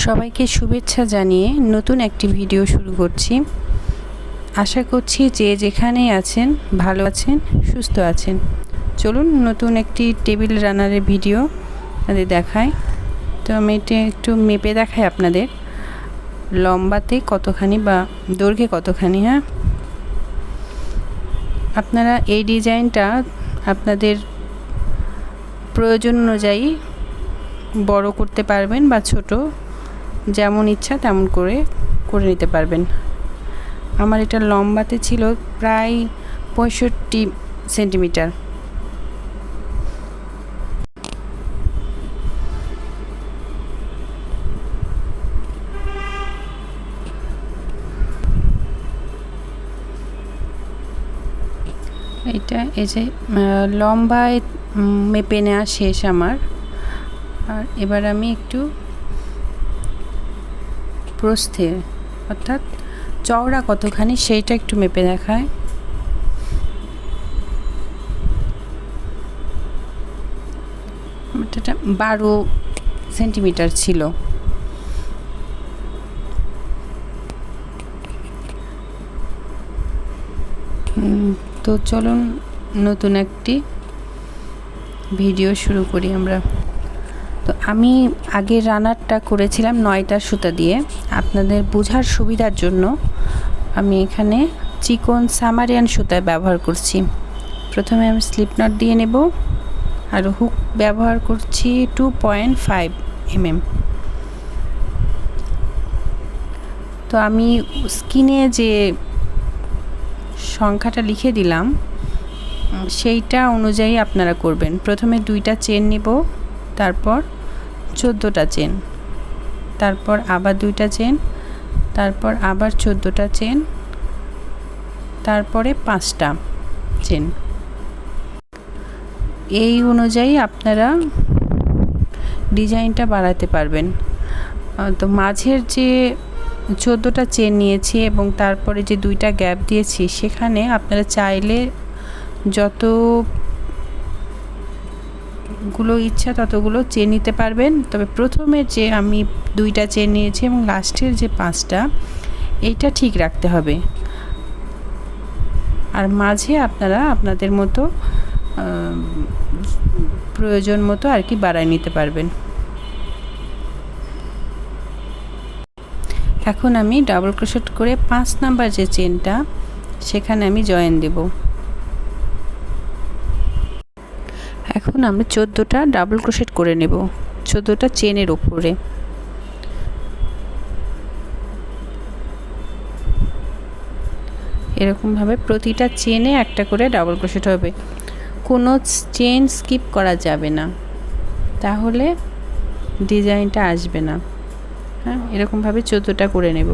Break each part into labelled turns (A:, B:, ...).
A: সবাইকে শুভেচ্ছা জানিয়ে নতুন একটি ভিডিও শুরু করছি। আশা করছি যে যেখানেই আছেন ভালো আছেন, সুস্থ আছেন। চলুন নতুন একটি টেবিল রানারের ভিডিও আপনাদের দেখাই। তো আমি এটা একটু মেপে দেখাই আপনাদের, লম্বাতে কতখানি বা দৈর্ঘ্যে কতখানি। আপনারা এই ডিজাইনটা আপনাদের প্রয়োজন অনুযায়ী বড় করতে পারবেন বা ছোট, যেমন ইচ্ছা তেমন করে নিতে পারবেন। আমার এটা লম্বাতে ছিল প্রায় 65 সেন্টিমিটার। এটা এই যে লম্বায় মেপে নেওয়া শেষ আমার। আর এবার আমি একটু প্রস্থে অর্থাৎ চওড়া কতখানি সেইটা একটু মেপে দেখায়। এটা 12 সেন্টিমিটার ছিল। তো চলুন নতুন একটি ভিডিও শুরু করি আমরা। তো আমি আগের রানারটা করেছিলাম 9টা সুতা দিয়ে। আপনাদের বোঝার সুবিধার জন্য আমি এখানে চিকন সামারিয়ান সুতা ব্যবহার করছি। প্রথমে আমি স্লিপ নট দিয়ে নেব আর হুক ব্যবহার করছি 2.5 mm। তো আমি স্কিনে যে সংখ্যাটা লিখে দিলাম সেইটা অনুযায়ী আপনারা করবেন। প্রথমে 2টা চেন নেব, তারপর 14টা চেন, তারপর আবার 2টা চেন, তারপর আবার 14টা চেন, তারপরে 5টা চেন। এই অনুযায়ী আপনারা ডিজাইনটা বাড়াতে পারবেন। তো মাঝের যে 14টা চেন নিয়েছি এবং তারপরে যে 2টা গ্যাপ দিয়েছি, সেখানে আপনারা চাইলে যতগুলো ইচ্ছা ততগুলো চেন নিতে পারবেন। তবে প্রথমে যে আমি 2টা চেন নিয়েছি এবং লাস্টের যে 5টা, এইটা ঠিক রাখতে হবে। আর মাঝে আপনারা আপনাদের মতো প্রয়োজন মতো আর কি বাড়ায় নিতে পারবেন। এখন আমি ডাবল ক্রোশেট করে 5 নাম্বার যে চেনটা, সেখানে আমি জয়েন দেব। এখন আমরা 14টা ডাবল ক্রোশেট করে নেব 14টা চেনের উপরে। এরকমভাবে প্রতিটা চেনে একটা করে ডাবল ক্রোশেট হবে, কোনো চেন স্কিপ করা যাবে না, তাহলে ডিজাইনটা আসবে না। এরকমভাবে 14টা করে নেব।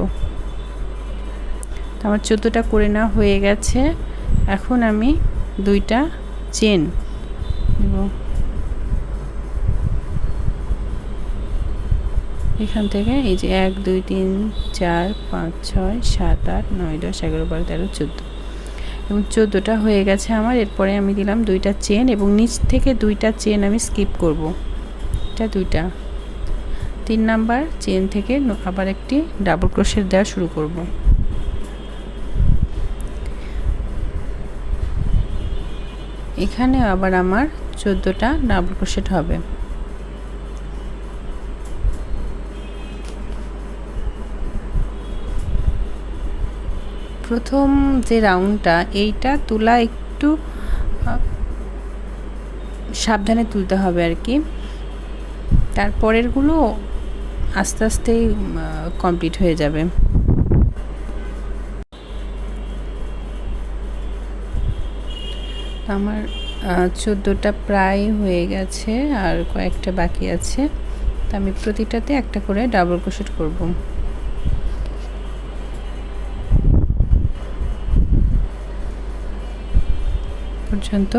A: আমার 14টা করে নেওয়া হয়ে গেছে। এখন আমি 2টা চেন নেব। এখান থেকে এই যে 1 2 3 4 5 6 7 8 9 10 11 12 13 14 এবং 14টা হয়ে গেছে আমার। এরপরে আমি দিলাম 2টা চেন এবং নিচ থেকে 2টা চেন আমি স্কিপ করব। এটা 2টা, 3 নাম্বার চেন থেকে আবার একটি ডাবল ক্রোশেট দেওয়া শুরু করব। এখানে আবার আমার 14টা ডাবল ক্রোশেট হবে। প্রথম যে রাউন্ডটা, এইটা তোলা একটু সাবধানে তুলতে হবে আর কি। তারপরেরগুলো আস্তে আস্তে কমপ্লিট হয়ে যাবে। আমার 14টা প্রায় হয়ে গেছে, আর কয়েকটা বাকি আছে। তো আমি প্রতিটাতে একটা করে ডাবল ক্রোশেট করব। পর্যন্ত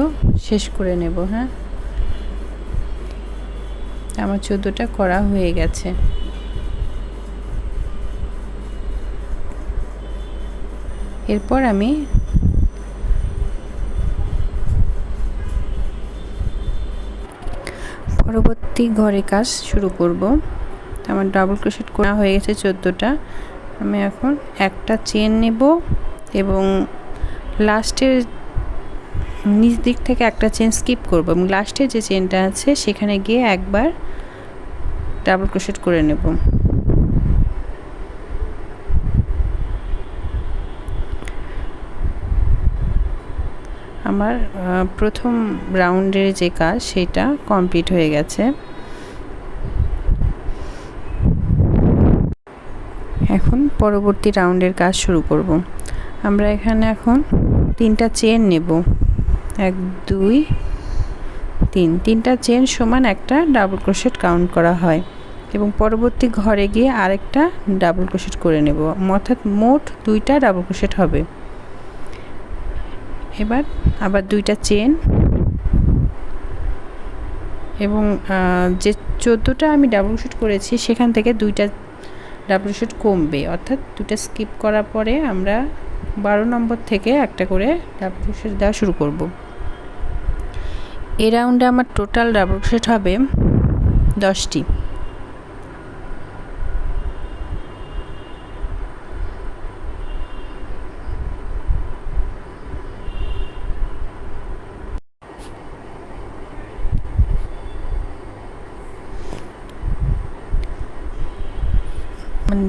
A: শেষ করে নেব। আমার 14টা করা হয়ে গেছে। এরপর আমি পরবর্তী ঘরে কাজ শুরু করব। আমার ডাবল ক্রোশেট করা হয়ে গেছে 14টা। আমি এখন একটা চেন নেব এবং লাস্টের নিচ দিক থেকে একটা চেন স্কিপ করব এবং লাস্টের যে চেনটা আছে সেখানে গিয়ে একবার ডাবল ক্রোশেট করে নেব। আমার প্রথম রাউন্ডের যে কাজ সেটা কমপ্লিট হয়ে গেছে। এখন পরবর্তী রাউন্ডের কাজ শুরু করব। আমরা এখানে এখন 3টা চেন নেব, 1 2 3, 3টা চেন সমান একটা ডাবল ক্রোশেট কাউন্ট করা হয় এবং পরবর্তী ঘরে গিয়ে আরেকটা ডাবল ক্রোশেট করে নেব, অর্থাৎ মোট 2টা ডাবল ক্রোশেট হবে। এবার আবার 2টা চেন এবং যে 14টা আমি ডাবল ক্রোশেট করেছি সেখান থেকে 2টা ডাবল ক্রোশেট কমবে, অর্থাৎ 2টা স্কিপ করার পরে আমরা 12 নম্বর থেকে একটা করে ডাবল ক্রোশেট দেওয়া শুরু করব। এই রাউন্ডে আমার টোটাল ডাবল ক্রোশেট হবে 10টি।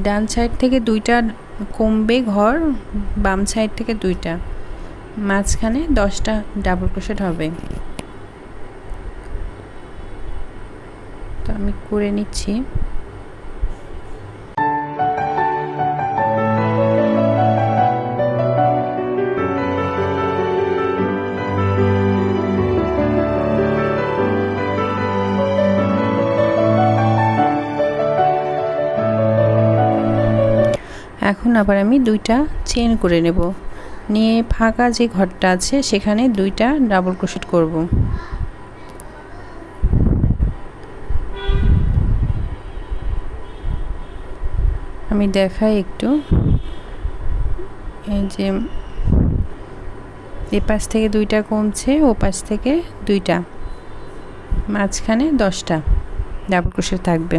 A: ডান সাইড থেকে 2টা কমবে ঘর, বাম সাইড থেকে 2টা, মাঝখানে 10টা ডাবল ক্রোশেট হবে। তো আমি করে নিচ্ছি। এখন আবার আমি 2টা চেন করে নেব, নিয়ে ফাঁকা যে ঘরটা আছে সেখানে 2টা ডাবল ক্রোশেট করব। আমি দেখাই একটু, এই যে এ পাশ থেকে 2টা কমছে, ও পাশ থেকে 2টা, মাঝখানে 10টা ডাবল ক্রোশেট থাকবে।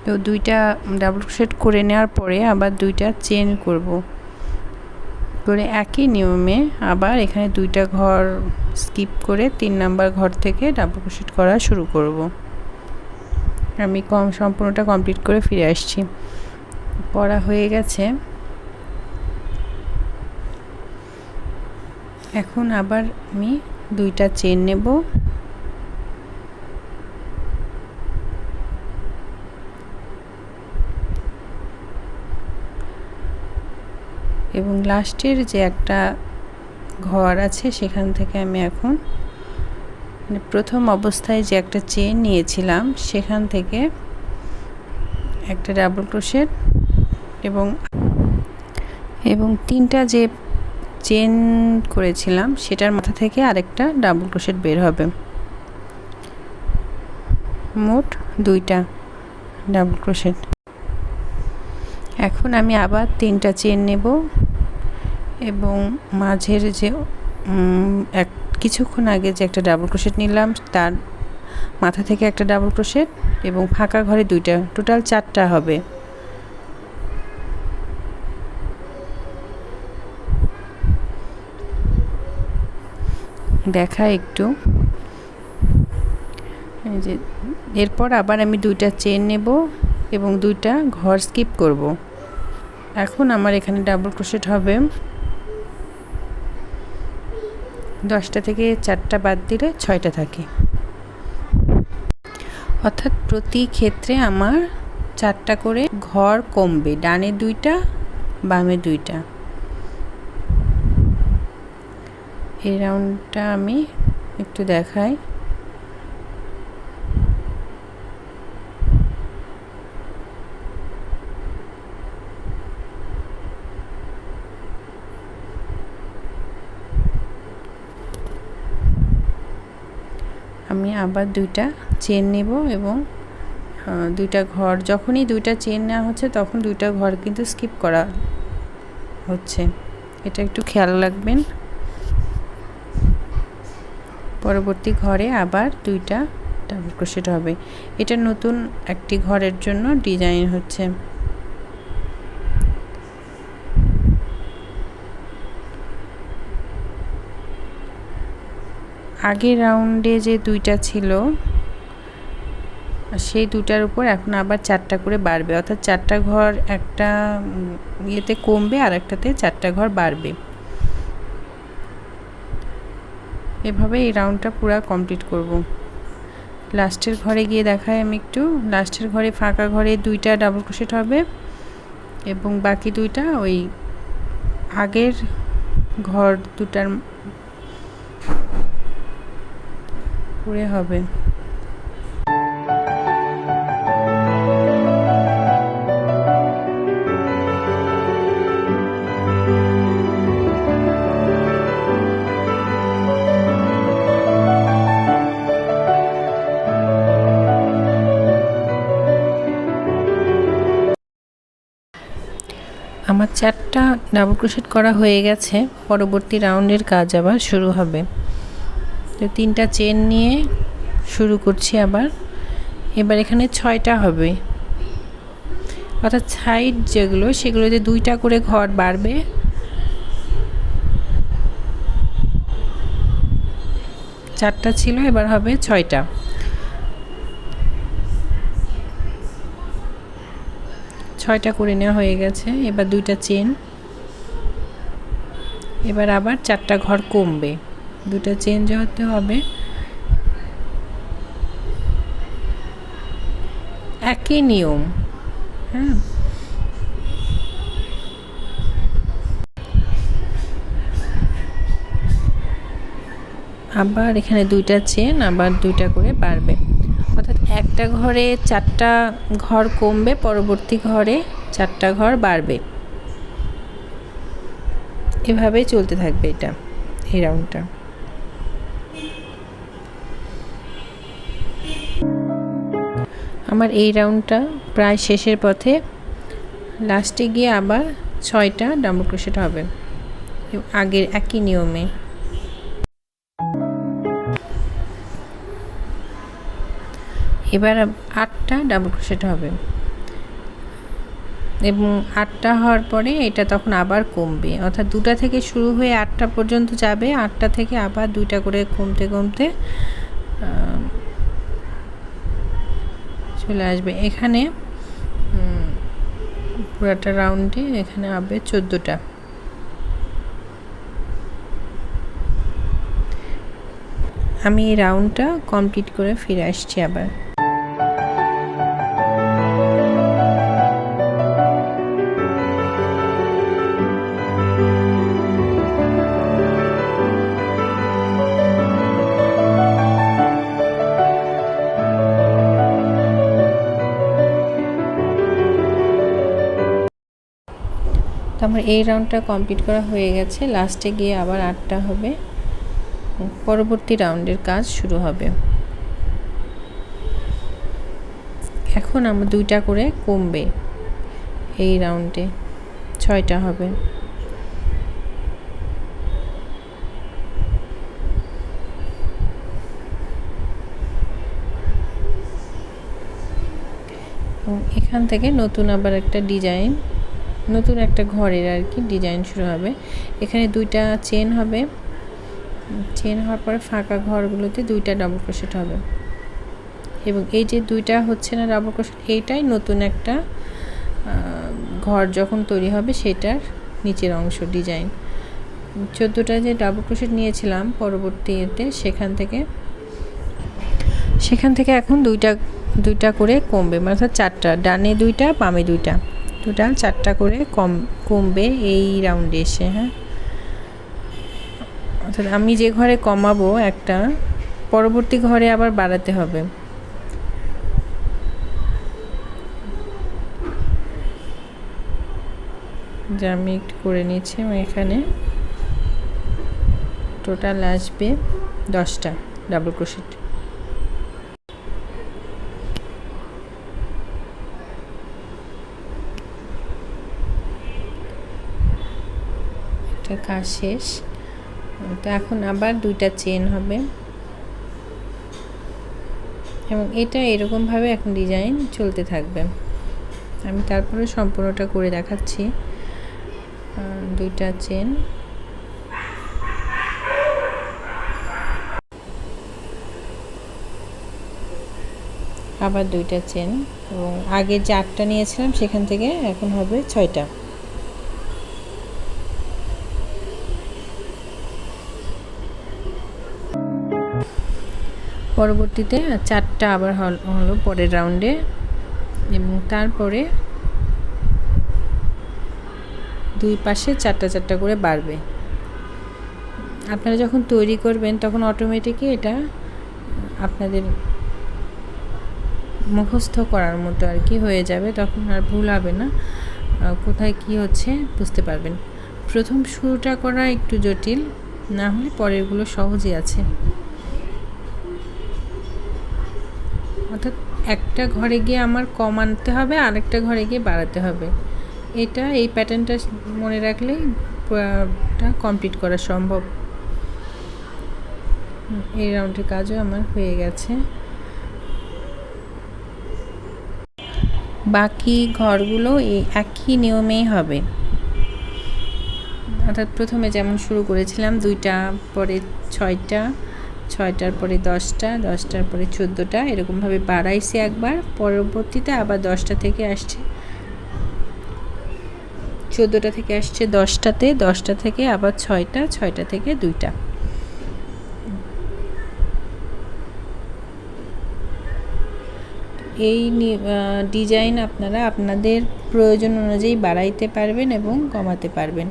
A: তো 2টা ডাবল ক্রোশেট করে নেওয়ার পরে আবার 2টা চেন করব, করে একই নিয়মে আবার এখানে 2টা ঘর স্কিপ করে 3 নাম্বার ঘর থেকে ডাবল ক্রোশেট করা শুরু করব। আমি সম্পূর্ণটা কমপ্লিট করে ফিরে আসছি। পড়া হয়ে গেছে। এখন আবার আমি 2টা চেন নেব এবং লাস্টের যে একটা ঘর আছে সেখান থেকে আমি এখন প্রথম অবস্থায় যে একটা চেন নিয়েছিলাম সেখান থেকে একটা ডাবল ক্রোশেট এবং 3টা যে চেন করেছিলাম সেটার মাথা থেকে আরেকটা ডাবল ক্রোশেট বের হবে, মোট 2টা ডাবল ক্রোশেট। এখন আমি আবার 3টা চেন নেব এবং মাঝের যে কিছুক্ষণ আগে যে একটা ডাবল ক্রোশেট নিলাম তার মাথা থেকে একটা ডাবল ক্রোশেট এবং ফাঁকা ঘরে 2টা, টোটাল 4টা হবে। দেখা একটু, এই যে এরপর আবার আমি 2টা চেন নেব এবং 2টা ঘর স্কিপ করব। এখন আমার এখানে ডাবল ক্রোশেট হবে 10টা থেকে 4টা বাদ দিলে 6টা থাকে, অর্থাৎ প্রতি ক্ষেত্রে আমার 4টা করে ঘর কমবে, ডানে 2টা বামে 2টা। এই রাউন্ডটা আমি একটু দেখাই। আমি আবার 2টা চেন নেব এবং 2টা ঘর, যখনই 2টা চেন নেওয়া হচ্ছে তখন 2টা ঘর কিন্তু স্কিপ করা হচ্ছে এটা একটু খেয়াল রাখবেন। পরবর্তী ঘরে আবার 2টা ডাবল ক্রোশেট হবে। এটা নতুন একটি ঘরের জন্য ডিজাইন হচ্ছে। আগের রাউন্ডে যে 2টা ছিল সেই 2টার উপর এখন আবার 4টা করে বাড়বে, অর্থাৎ 4টা ঘর একটা ইয়েতে কমবে আর একটাতে 4টা ঘর বাড়বে। এভাবে এই রাউন্ডটা পুরো কমপ্লিট করব। লাস্টের ঘরে গিয়ে দেখাই আমি একটু। লাস্টের ঘরে ফাঁকা ঘরে 2টা ডাবল ক্রোশেট হবে এবং বাকি 2টা ওই আগের ঘর 2টার পুরে হবে। আমার 4টা ডাবল ক্রোশেট করা হয়ে গেছে। পরবর্তী রাউন্ডের কাজ আবার শুরু হবে। তো 3টা চেন নিয়ে শুরু করছি আবার। এবার এখানে 6টা হবে, অর্থাৎ সাইড যেগুলো সেগুলোতে 2টা করে ঘর বাড়বে। চারটা ছিল, এবার হবে 6টা। 6টা করে নেওয়া হয়ে গেছে। এবার 2টা চেন, এবার আবার 4টা ঘর কমবে। 2টা চেন যেতে হবে, একই নিয়ম। হ্যাঁ, আবার এখানে 2টা চেন, আবার 2টা করে বাড়বে, অর্থাৎ একটা ঘরে 4টা ঘর কমবে, পরবর্তী ঘরে 4টা ঘর বাড়বে। এভাবেই চলতে থাকবে এটা, এই রাউন্ডটা। আমার এই রাউন্ডটা প্রায় শেষের পথে। লাস্টে গিয়ে আবার 6টা ডাবল ক্রোশেট হবে আগের একই নিয়মে। এবার 8টা ডাবল ক্রোশেট হবে এবং 8টা হওয়ার পরে এটা তখন আবার কমবে, অর্থাৎ 2টা থেকে শুরু হয়ে 8টা পর্যন্ত যাবে। 8টা থেকে আবার 2টা করে কমতে কমতে চলে আসবে। এখানে পুরোটা রাউন্ডে এখানে হবে 14টা। আমি এই রাউন্ডটা কমপ্লিট করে ফিরে আসছি আবার। আমার এই রাউন্ডটা কমপ্লিট করা হয়ে গেছে। লাস্টে গিয়ে আবার 8টা হবে, পরবর্তী রাউন্ডের কাজ শুরু হবে। এখন আমার 2টা করে কমবে, এই রাউন্ডে 6টা হবে। এখান থেকে নতুন আবার একটা ডিজাইন, নতুন একটা ঘরের আর কি ডিজাইন শুরু হবে। এখানে 2টা চেন হবে, চেন হওয়ার পরে ফাঁকা ঘরগুলোতে 2টা ডাবল ক্রোশেট হবে এবং এই যে 2টা হচ্ছে না ডাবল ক্রোশেট, এইটাই নতুন একটা ঘর যখন তৈরি হবে সেটার নিচের অংশ ডিজাইন। 14টা যে ডাবল ক্রোশেট নিয়েছিলাম পরবর্তীতে সেখান থেকে এখন 2টা করে কমবে, অর্থাৎ 4টা, ডানে 2টা বামে 2টা, টোটাল 4টা করে কমবে এই রাউন্ডে এসে। হ্যাঁ, অর্থাৎ আমি যে ঘরে কমাবো একটা, পরবর্তী ঘরে আবার বাড়াতে হবে। যা আমি একটু করে নিচ্ছি। এখানে টোটাল আসবে 10টা ডাবল ক্রোশেট। এটা কাজ শেষ। তো এখন আবার 2টা চেন হবে এবং এটা এরকমভাবে এখন ডিজাইন চলতে থাকবে। আমি তারপরে সম্পূর্ণটা করে দেখাচ্ছি। 2টা চেন, আবার 2টা চেন এবং আগে যে 8টা নিয়েছিলাম সেখান থেকে এখন হবে 6টা। পরবর্তীতে 4টা আবার হলো পরের রাউন্ডে এবং তারপরে দুই পাশে 4টা করে বাড়বে। আপনারা যখন তৈরি করবেন তখন অটোমেটিকই এটা আপনাদের মুখস্থ করার মতো আর কি হয়ে যাবে, তখন আর ভুল হবে না, কোথায় কি হচ্ছে বুঝতে পারবেন। প্রথম শুরুটা করা একটু জটিল, না হলে পরেরগুলো সহজই আছে। অর্থাৎ একটা ঘরে গিয়ে আমার কম আনতে হবে, আরেকটা ঘরে গিয়ে বাড়াতে হবে। এই প্যাটার্নটা মনে রাখলেই পুরোটা কমপ্লিট করা সম্ভব। এই রাউন্ডের কাজও আমার হয়ে গেছে। বাকি ঘরগুলো এই একই নিয়মেই হবে, অর্থাৎ প্রথমে যেমন শুরু করেছিলাম 2টা, পরে 6টা, 6টার পরে 10টা, 10টার পরে 14টা, এরকমভাবে বাড়াইছে একবার। পরবর্তীতে আবার 10টা থেকে আসছে 14টা থেকে আসছে 10টাতে, 10টা থেকে আবার 6টা, 6টা থেকে 2টা। এই ডিজাইন আপনারা আপনাদের প্রয়োজন অনুযায়ী বাড়াইতে পারবেন এবং কমাতে পারবেন।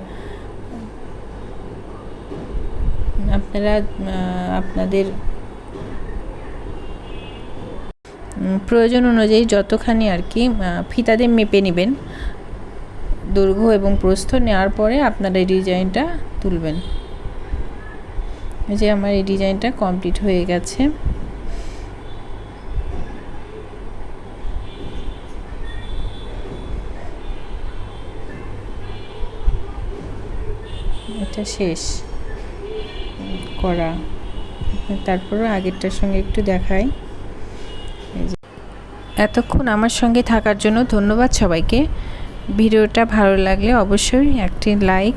A: আপনারা আপনাদের প্রয়োজন অনুযায়ী যতখানি আর কি ফিতা দিয়ে মেপে নেবেন, দৈর্ঘ্য এবং প্রস্থ নেওয়ার পরে আপনারা এই ডিজাইনটা তুলবেন। এই যে আমার এই ডিজাইনটা কমপ্লিট হয়ে গেছে। এটা শেষ করা, তারপরে আগেরটার সঙ্গে একটু দেখাই। এতক্ষণ আমার সঙ্গে থাকার জন্য ধন্যবাদ সবাইকে। ভিডিওটা ভালো লাগলে অবশ্যই একটি লাইক,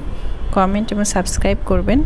A: কমেন্ট এবং সাবস্ক্রাইব করবেন।